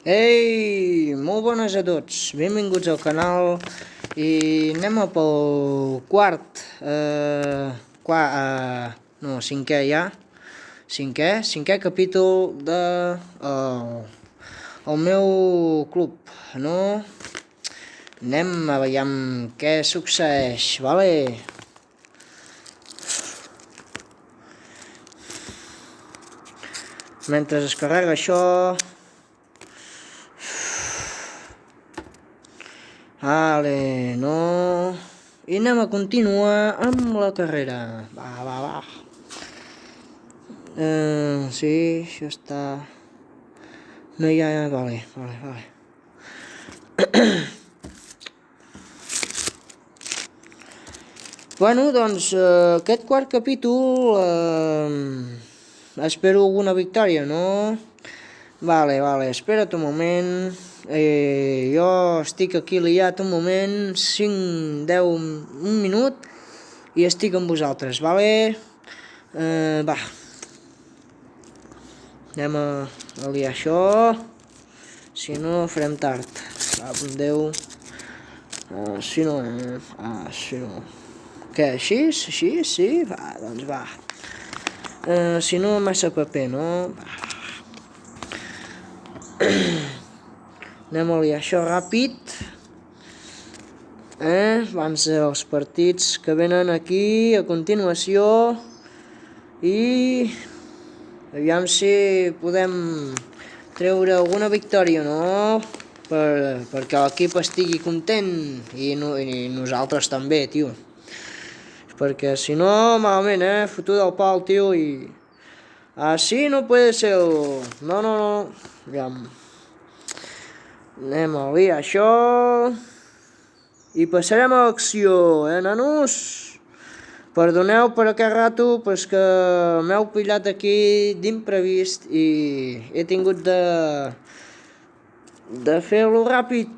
Ei, molt bones a tots, benvinguts al canal i anem a pel cinquè ja, cinquè capítol de el meu club, no? Anem a veure què succeeix, vale? Mentre es carrega això... Vale, no... I anem a continuar amb la carrera. Va. Sí, això està... No hi ha... Vale. Bueno, doncs aquest quart capítol... espero alguna victòria, no? Vale, espera't un moment. Jo estic aquí liat un moment, 5, 10, un minut, i estic amb vosaltres, vale? Va. Anem a liar això, si no farem tard. Amb Déu. Si no... Què, així? Sí? Va, doncs va. Si no, massa paper, no? Va. Anem a liar això ràpid. Abans dels partits que venen aquí a continuació. I... aviam si podem treure alguna victòria, no? Perquè l'equip estigui content i nosaltres també, tio. Perquè si no, malament, fotuda al pal, tio, i... Así no puede ser. No. Aviam. Anem a liar això. I passarem a l'acció, nanos? Perdoneu per aquest rato, però és que m'heu pillat aquí d'imprevist i he tingut de fer-lo ràpid.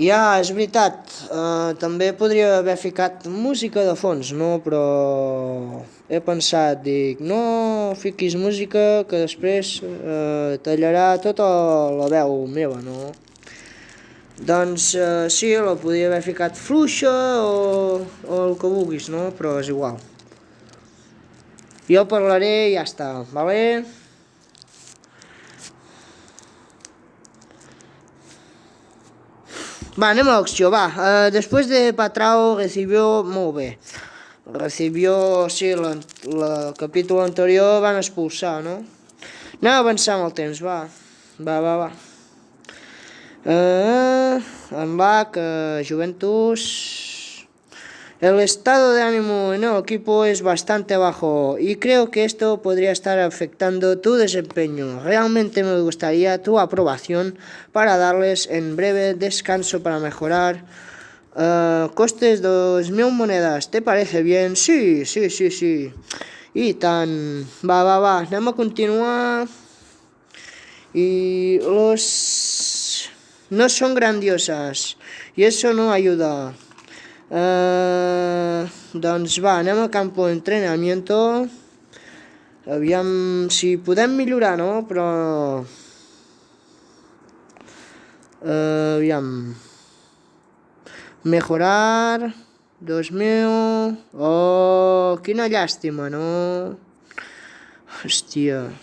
Ja, és veritat, també podria haver ficat música de fons, no? Però he pensat, dic, no fiquis música que després tallarà tota la veu meva, no? Doncs sí, la podria haver ficat fluixa o el que vulguis, no? Però és igual. Jo parlaré i ja està, vale? Va, anem a l'acció, va. Después de Patrao recibió... Molt bé. Recibió... Sí, el capítol anterior van expulsar, no? Anem a avançar amb el temps, va. Va. En LAC, Juventus... El estado de ánimo en el equipo es bastante bajo y creo que esto podría estar afectando tu desempeño. Realmente me gustaría tu aprobación para darles en breve descanso para mejorar. Costes 2.000 monedas, ¿te parece bien? Sí. I tant. Va. Anem a continuar. Y los... no son grandiosas y eso no ayuda. Doncs va, anem a campo d'entrenamiento. Aviam si podem millorar, no? Però... aviam... Mejorar... 2.000... Oh, quina llàstima, no? Hòstia...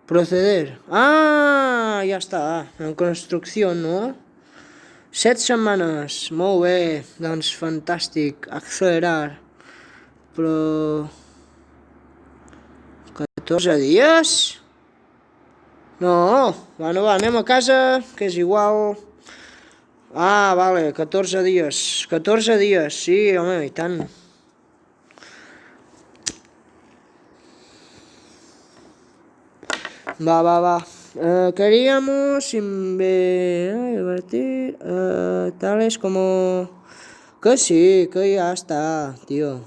Proceder. Ah, ja està. En construcció, no? 7 setmanes. Molt bé. Doncs fantàstic. Accelerar. Però... 14 dies? No. Va, anem a casa, que és igual. Ah, vale, 14 dies. 14 dies, sí, home, i tant. Va. Queríamos invertir tales como... Que sí, que ya está, tío.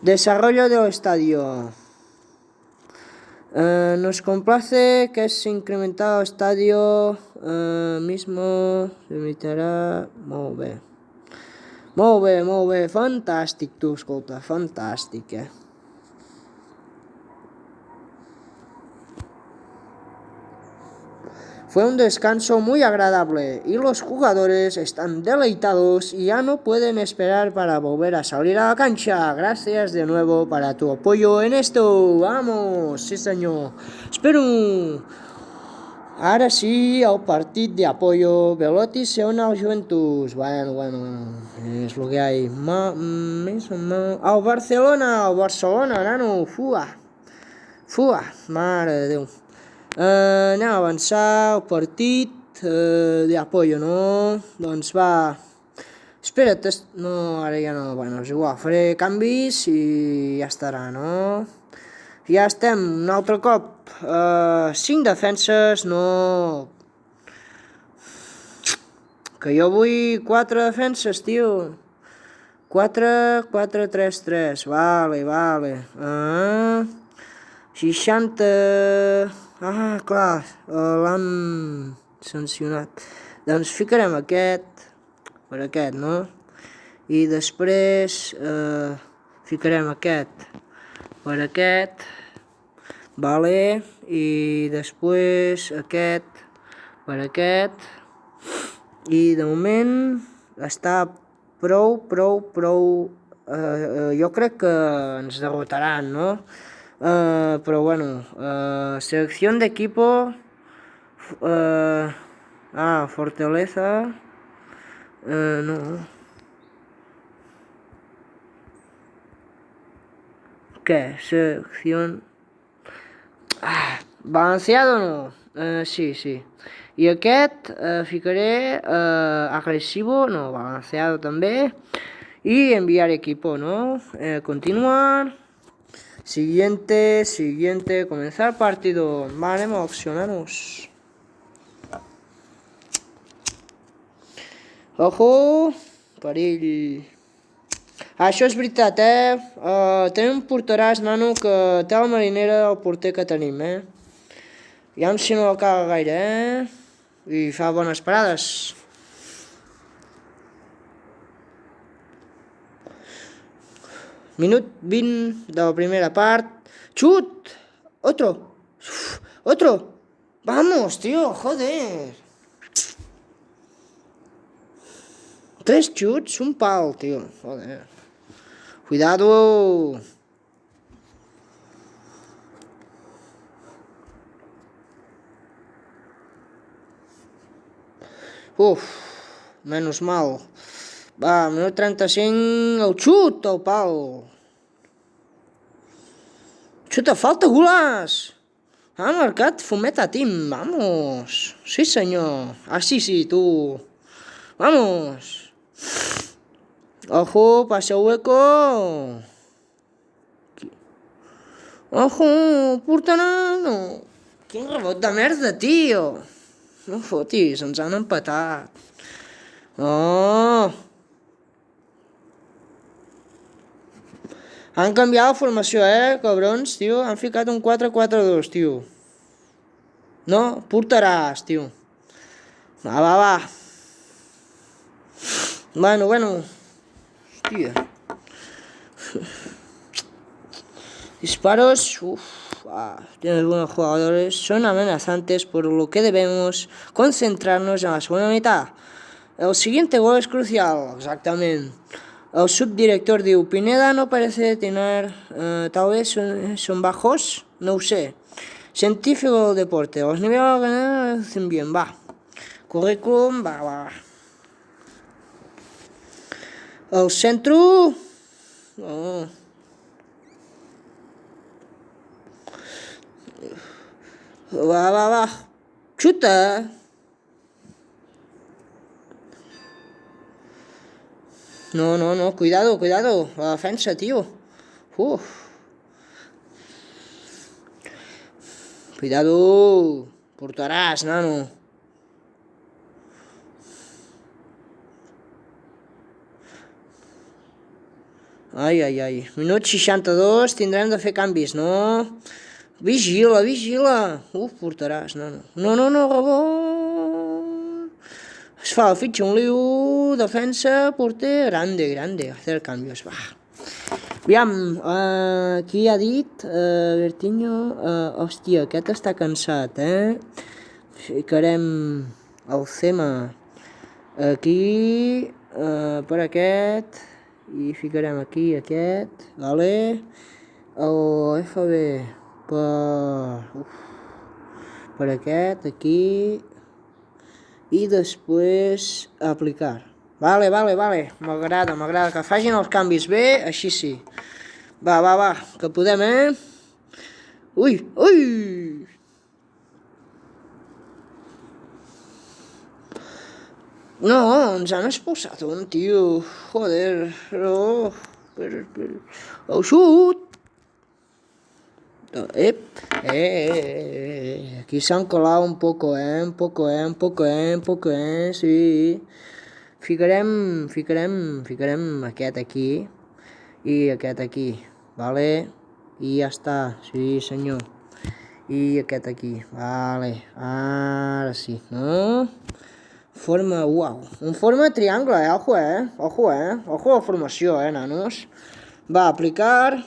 Desarrollo del estadio. Nos complace que es incrementado estadio mismo limitarà molt bé. Molt bé, fantàstic tu, escolta, fantàstic, Fue un descanso muy agradable y los jugadores están deleitados y ya no pueden esperar para volver a salir a la cancha. Gracias de nuevo para tu apoyo en esto. Vamos, sí senyor. Espero. Ara sí, el partit d'apoyo. Belotti se une al Juventus. Bueno. És el que hay. El Barcelona, nano. Fua, mare de Déu. Anem a avançar el partit d'apoyo, no? Doncs va. Espera't, no, ara ja no, bueno, és igual, faré canvis i ja estarà, no? Ja estem, un altre cop, 5 defenses, no... Que jo vull 4 defenses, tio. 4, 4, 3, 3, vale. 60... Ah, clar, l'han sancionat. Doncs ficarem aquest, per aquest, no? I després ficarem aquest per aquest, vale? I després aquest per aquest. I de moment està prou. Jo crec que ens derrotaran, no? Pero bueno, selección de equipo, Fortaleza, no. ¿Qué? Selección, balanceado no, sí. I aquest ficaré agresivo, no, balanceado també, y enviar equipo, no? Continuar. Siguiente, comenzar partido. Vale, anem a accionar-nos. Ojo, perill. Això és veritat, tenim un porteràs, nano, que té la marinera del porter que tenim, Ja si no el caga gaire, I fa bones parades. Minut 20 de la primera part. ¡Chut! ¡Otro! ¡Vamos, tío! ¡Joder! 3 chuts, un pal, tío. Joder. ¡Cuidado! Menos mal. Va, minut 35, el xut, el pal. Xuta, falta, Gulàs. Ha marcat Fometa Team, vamos. Sí, senyor. Sí, tu. Vamos. Ojo, pase hueco. Ojo, portanano. Quin rebot de merda, tio. No fotis, ens han empatat. Oh. Han canviat la formació, cabrons, tio. Han ficat un 4-4-2, tio. No, portaràs, tio. Va. Bueno. Hòstia. Disparos, tienen algunos jugadores, son amenazantes, por lo que debemos concentrarnos en la segunda mitad. El siguiente gol es crucial, exactamente. El subdirector diu, Pineda no parece tener, tal vez son bajos, no sé. Científico del deporte, los niveles hacen bien, va. Currículum, va. El centro, va. Chuta. No, cuidado, la defensa, tío. Cuidado, portaràs, nano. Ai, ai, ai. Minut 62, tindrem de fer canvis, no? Vigila, vigila. Portaràs, no. No, rebot. Es fa el fitxa un liu, defensa, porter, grande, hacer cambios, va. Aviam, qui ha dit? Bertinho, hòstia, aquest està cansat, Ficarem el Cema aquí, per aquest, i ficarem aquí aquest, vale? El FB per aquest, aquí, i després aplicar. Vale, m'agrada, que facin els canvis bé, així sí. Va, que podem, Ui! No, ens han expulsat un tio, joder, no, el xut! Aquí s'han colat un poco, sí. Ficarem aquest aquí i aquest aquí, vale? I ja està, sí senyor. I aquest aquí, vale, ara sí, no? Forma, uau, un forma triangle, ojo la formació, nanos. Va, aplicar.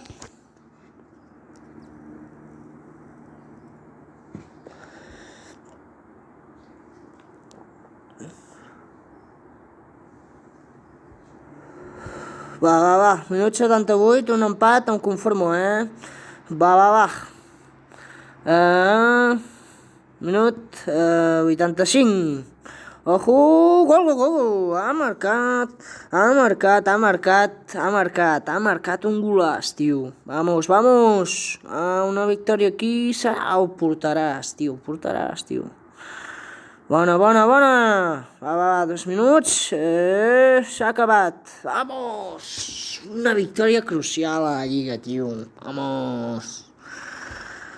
Va, minut 78, un empat, em conformo, Va. Minut 85. Ojo, gol, ha marcat un golaç, tio. Vamos, una victòria aquí serà, ho portaràs, tio. Bona. Va, 2 minuts. S'ha acabat. Vamos! Una victòria crucial a la Lliga, tio. Vamos!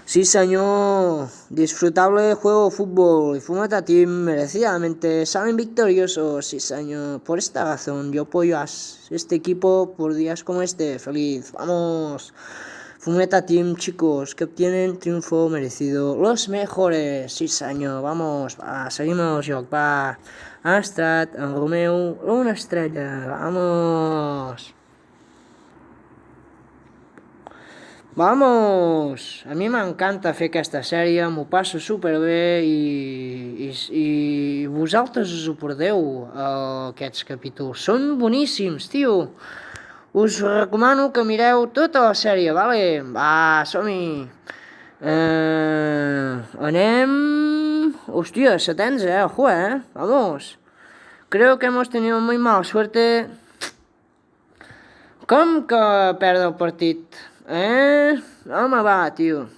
Sí, señor. Disfrutable juego de fútbol. Y Fumata Team merecidamente salen victoriosos. Sí, señor. Por esta razón yo apoyo a este equipo por días como este. Feliz. Vamos. Fumeta Team, chicos, que obtienen triunfo merecido. Los mejores. Sí, señor. Vamos. Va, seguimos, joc. Va. Astrat, en Romeu, una estrella. Vamos. Vamos! A mi m'encanta fer aquesta sèrie, m'ho passo superbé i vosaltres us ho perdeu, aquests capítols. Són boníssims, tio! Us recomano que mireu tota la sèrie, vale? Va, som-hi! Anem... Hòstia, setens, ojo, vamos! Creo que hemos tenido muy mala suerte. Com que perd el partit? Home, va, tio.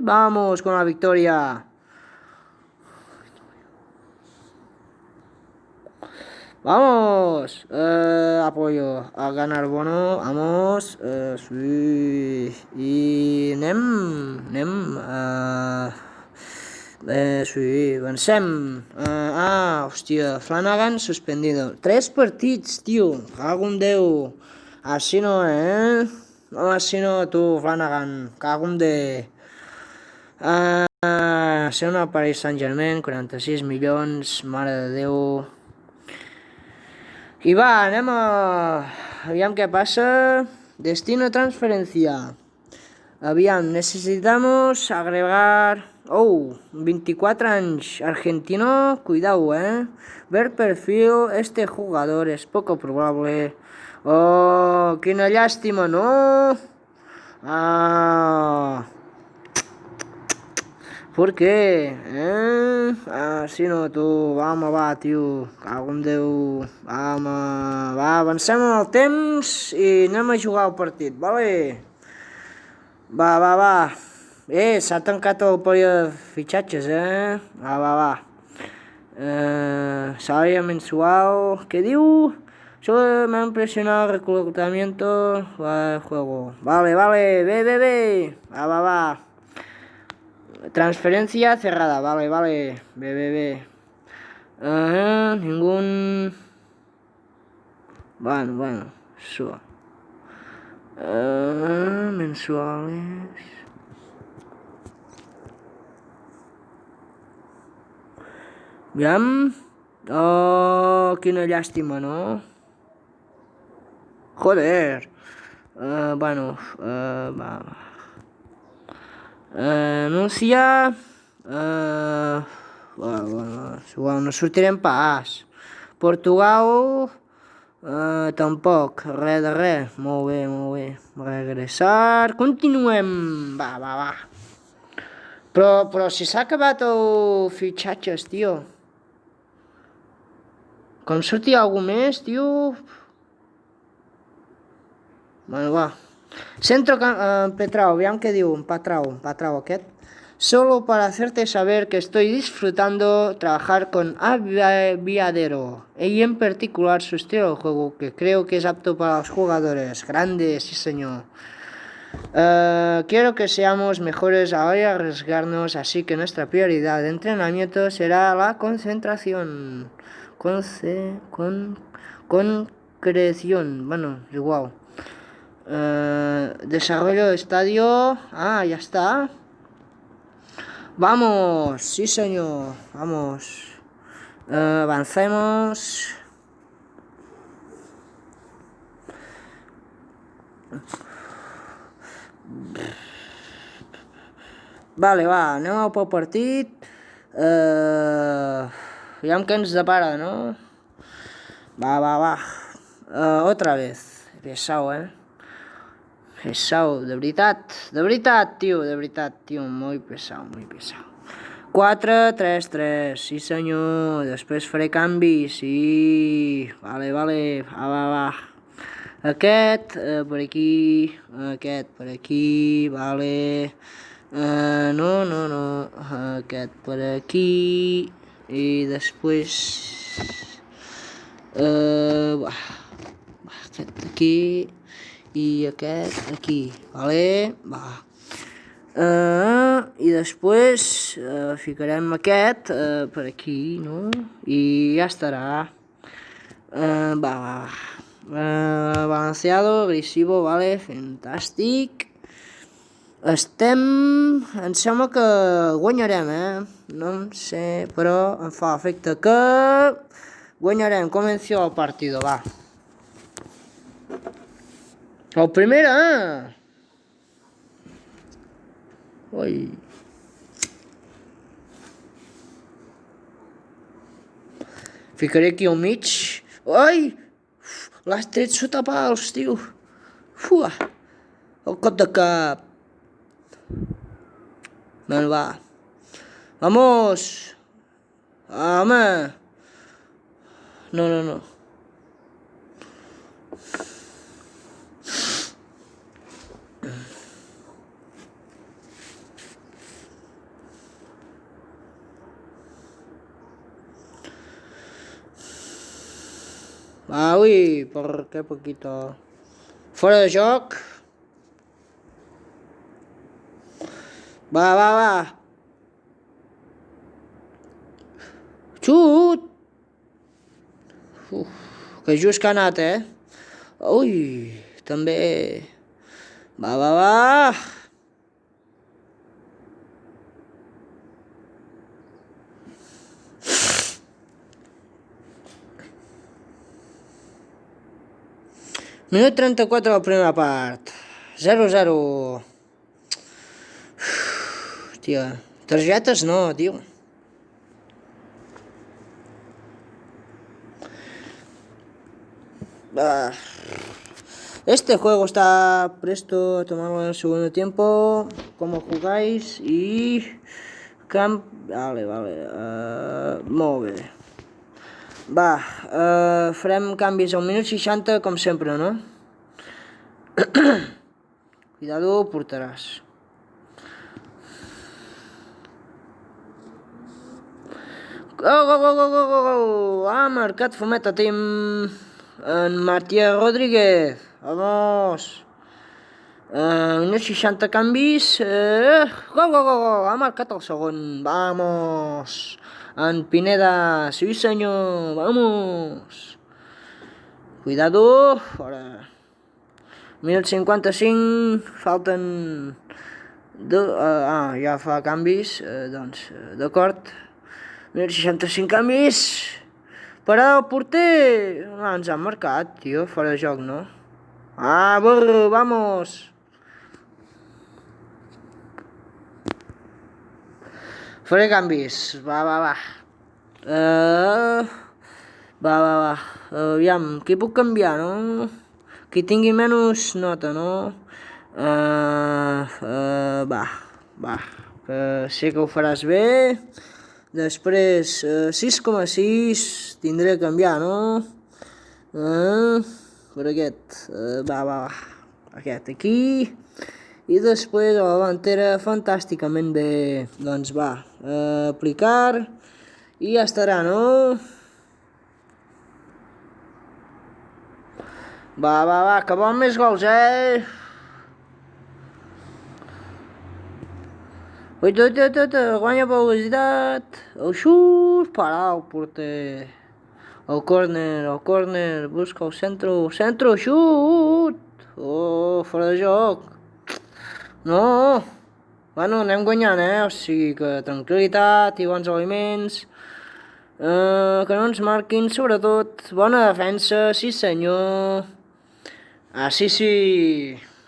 Vamos con la victoria. Vamos. Apoyo a ganar bono. Vamos. Sí. I anem. Sí, vencem. Hòstia, Flanagan suspendido. 3 partits, tio. Cago en Déu. Així no, No, així no, tu, Flanagan. Cago en Déu. Ser una Paris Saint-Germain, 46 milions, mare de Déu. I va, anem a... Aviam què passa. Destino transferencia. Aviam, necesitamos agregar... 24 anys, argentino, cuidado, Ver perfil, este jugador es poco probable. Quina llàstima, no? ¿Por qué? Si no, tu, va, tio, cago en Déu, va, avancem en el temps i anem a jugar el partit, vale? Va. S'ha tancat el període de fitxatges, Va. Salario mensual, què diu? Solo me ha impresionado el reclutamiento del juego. Vale, ve. Va. Transferencia cerrada, vale. Ve. Bueno, eso. Mensuales. Aviam. Oh, quina llàstima, no? Joder. Va. Anuncia. Bueno, no sortirem pas. Portugal. Tampoc, res de res. Molt bé. Regressar. Continuem. Va. Però si s'ha acabat el fitxatges, tio. Com sortia algú més, tio? Bueno, va. Centro Petrao, aviam què diu. Patrao aquest. Solo para hacerte saber que estoy disfrutando trabajar con Aviadero y en particular su estilo de juego, que creo que es apto para los jugadores grandes, sí señor. Quiero que seamos mejores a hoy arriesgarnos, así que nuestra prioridad de entrenamiento será la concentración. Concreción, bueno, igual. Desarrollo de estadio. Ya está. Vamos, sí señor, vamos. Avancemos. Vale, va, anem pel partit. Aviam què ens depara, no? Va. Otra vez. Pesau, Pesau, de veritat, tio, molt pesau. 4-3-3, sí senyor, després faré canvi, sí, vale, va. Aquest per aquí, aquest per aquí, vale, no, aquest per aquí, i després, aquest aquí, i aquest aquí, vale, va. I després ficarem aquest per aquí, no? I ja estarà. Va. Balanceado, agresivo, vale, fantàstic. Em sembla que guanyarem, no em sé, però em fa efecte que guanyarem. Comenció el partido, va. El primer, Ui. Ficaré aquí al mig. Ai! L'has tret sota pals, tio. Fua! El cop de cap. Bueno, va. Vamos! Home! No. Ui, por qué poquito. Fuera de joc. Va. Xut! Que just que ha anat, Ui, també. Va. Minut 34 de la primera part. 0-0. Tio, targetes no, tio. Este juego está presto a tomarlo en el segundo tiempo. ¿Cómo jugáis? Y... Vale. Molt bé. Va, farem canvis al minut 60, com sempre, no? Cuidado, portaràs. Go! Ha marcat Fometa Team en Matías Rodríguez. Vamos. Minut 60 canvis. Go! Ha marcat el segon. Vamos. En Pineda, sí senyor, vamos. Cuidado, fora. Minut 55, falten... ja fa canvis, doncs, d'acord. Minut 65 canvis. Parada del porter. Ens han marcat, tio, fora de joc, no? Vamos. Faré canvis, va. Aviam, qui puc canviar, no? Qui tingui menys nota, no? Que sé que ho faràs bé. Després, 6,6 tindré que canviar, no? Per aquest, aquest aquí. I després a la davantera fantàsticament bé. Doncs aplicar i ja estarà, no? Que volen més gols, guanya velocitat, el xut, parar el porter, el córner, busca el centre, xut, fora de joc, no, bueno, anem guanyant, o sigui que tranquil·litat i bons aliments, que no ens marquin, sobretot, bona defensa, sí senyor, sí,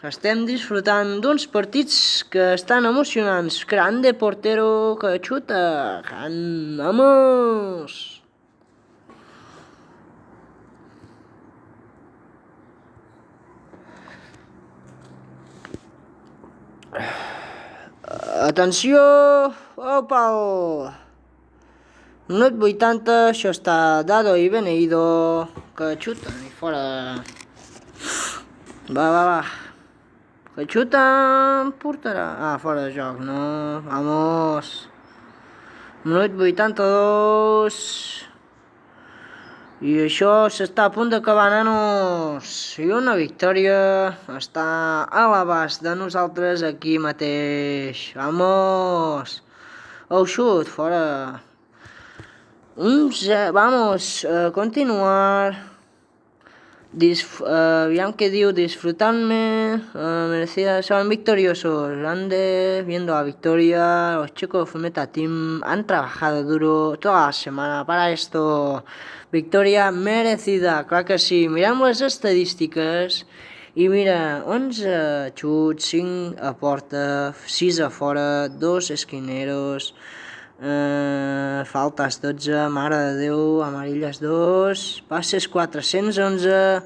estem disfrutant d'uns partits que estan emocionants. Grande portero que xuta. Vamos! Atenció! Pal! Minut 80, això està dado i beneïdo. Que xuta i fora. Va. Que xuta, portarà. Fora de joc, no? Vamos. Minut 82. I això s'està a punt d'acabar, nanos. I una victòria està a l'abast de nosaltres aquí mateix. Vamos. Xut, fora. Vamos, continuar. Aviam que diu, disfrutadme, merecidas, son victoriosos, grande, viendo la victoria, los chicos de Fumeta Team han trabajado duro toda la semana para esto, victòria merecida, clar que sí, mirem les estadístiques, i mira, 11 xuts, 5 a porta, 6 a fora, 2 esquineros, faltes 12, mare de Déu, amarilles 2, passes 411,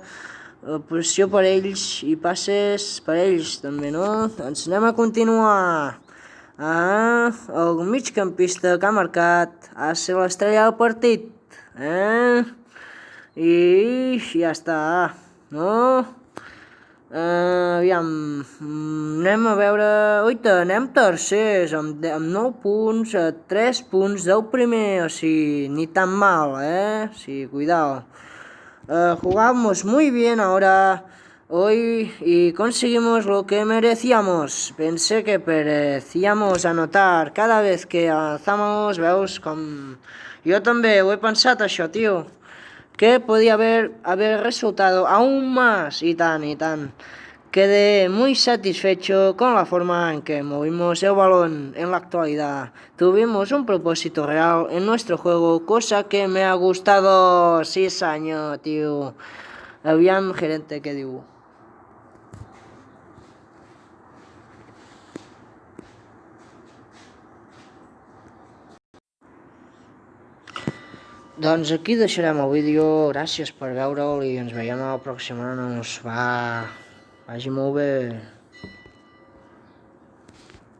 posició per ells i passes per ells també, no? Doncs anem a continuar. El migcampista que ha marcat ha de ser l'estrella del partit, i ja està, no? Aviam, anem a veure, anem tercers, amb 9 punts, 3 punts del primer, o sigui, ni tan mal, sí, cuidado. Jugamos muy bien ahora, hoy, y conseguimos lo que merecíamos. Pensé que merecíamos anotar cada vez que avanzamos, veus com... Jo també ho he pensat, això, tio. Que podía haber resultado aún más, y tan. Quedé muy satisfecho con la forma en que movimos el balón en la actualidad. Tuvimos un propósito real en nuestro juego, cosa que me ha gustado. Sí, senyor, tio. Aviam, gerente, què diu? Doncs aquí deixarem el vídeo, gràcies per veure'l i ens veiem a la pròxima, vagi molt bé.